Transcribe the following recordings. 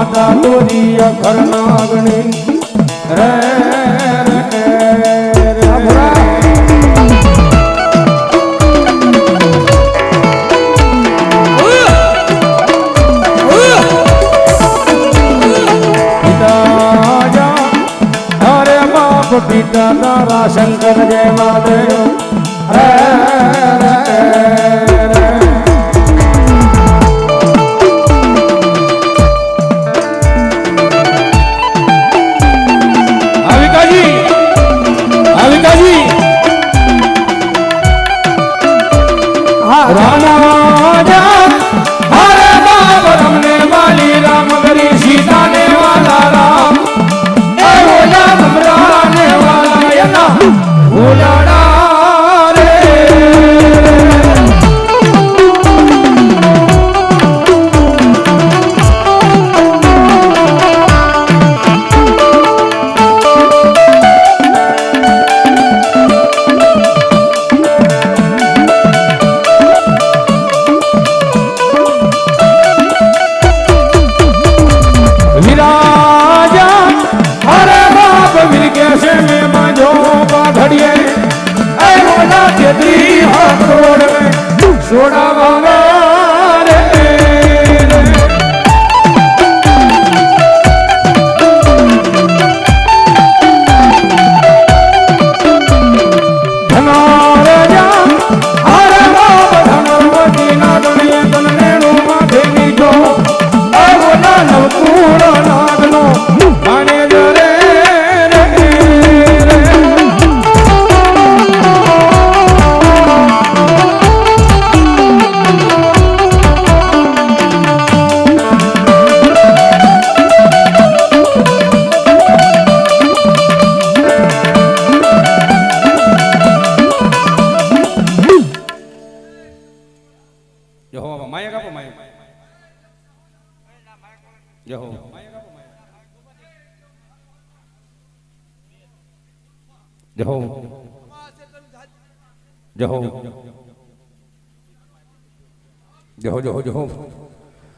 માતા તોરી અખર નાગણી રે પિતા તારા શંકર જય મહાદેવ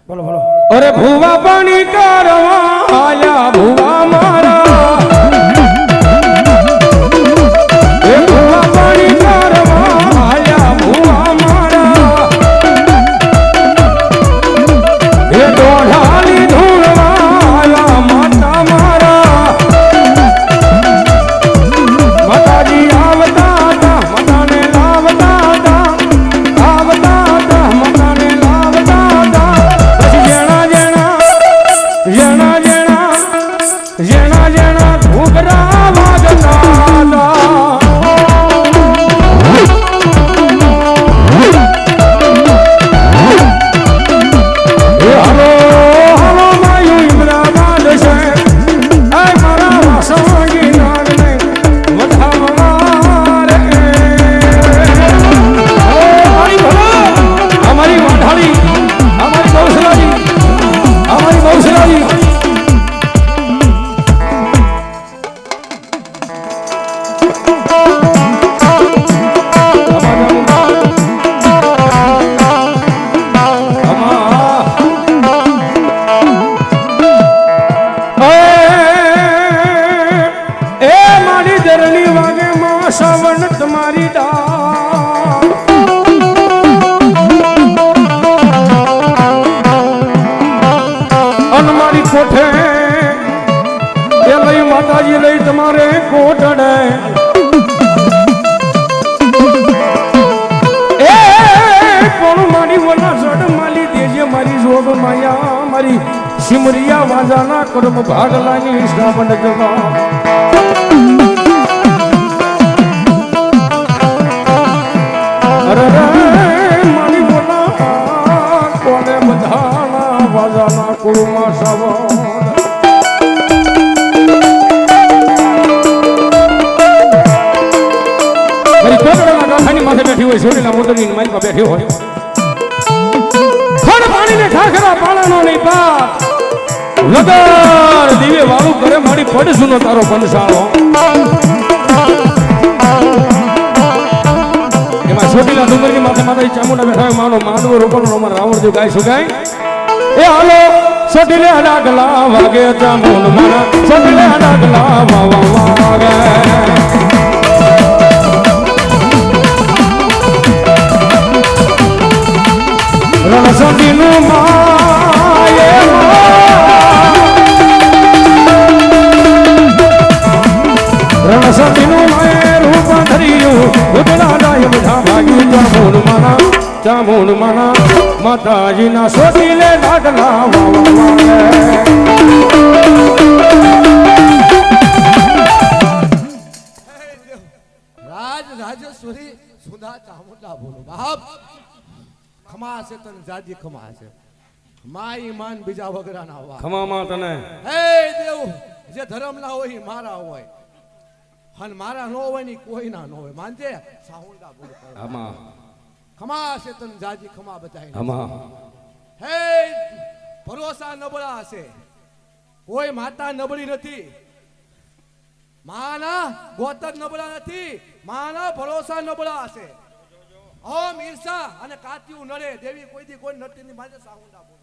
બોલો બોલો અરે ભુવા પાણી કરવા આયા ભુવા મારા એ ભુવા પાણી કરવા આયા ભુવા મારા એ દોઢાલી ધૂળવાયા માતા મારા માતાજી આવતા હતા માતાને લાવતા હતા આવતા હતા માતાને લાવતા હતા પછી જેણા જેણા ઘૂઘરા વાગતા હતા શ્રવણ તમારી અનમારી કોઠે એ લઈ માતાજી લઈ તમારે કોટડે એ કોણ મારી વના સડ માલી દેજે મારી જોગ માયા મારી સિમરિયા વાજાના કર્મ ભાગલાની શ્રાવણ જગા મારી બોલા કોને બધાના વાજાના કુરુમાં સવન માથે બેઠી હોય સોડીના મોદરની મારી પાસે બેઠી હોય ખડ પાણીને ઠાકરા પાણાનો નહીં પાર લગર દીવે વાળું કરે મારી પડસુનો તારો પંસાળો એમાં છોટીલા ડુંગરની માથે માતાજી ચામુંડા બેઠા હોય માનો માંડવો રોપણનો અમારા રાવણદેવ ગાય સુગાય એ હાલો સટીલે ડાગલા વાગે ચામુંડ માના સટીલે ડાગલા વાગે રણસંડીનું માયે રણસંડીનું માયે રૂપ ધર્યું ઉદલા ડાય બધા ભાગ્યું ચામુંડ માના માતાજીના સોટીલે ડાગલા રાજ રાજેશ્વરી સુધા ચામુંડા બોલો બાપ ખમા છે તને જાજી ખમા છે માઈ માન બીજા વગરાના વા ખમામાં તને હે દેવ જે ધર્મ ના હોય ઈ મારા હોય હન મારા નો હોય ની કોઈ ના નો હોય માનજે સાહુંડા બોલો આમાં ખમા છે તને જાજી ખમા બતાઈ આમાં હે ભરોસા નબળા છે કોઈ માતા નબળી નથી માના ગોતર નબળા નથી માના ભરોસા નબળા છે ઓમ ઈર્ષા અને કાત્યુ નડે દેવી કોઈ દી કોઈ નડતી ની માજે સાહુંડા બોલ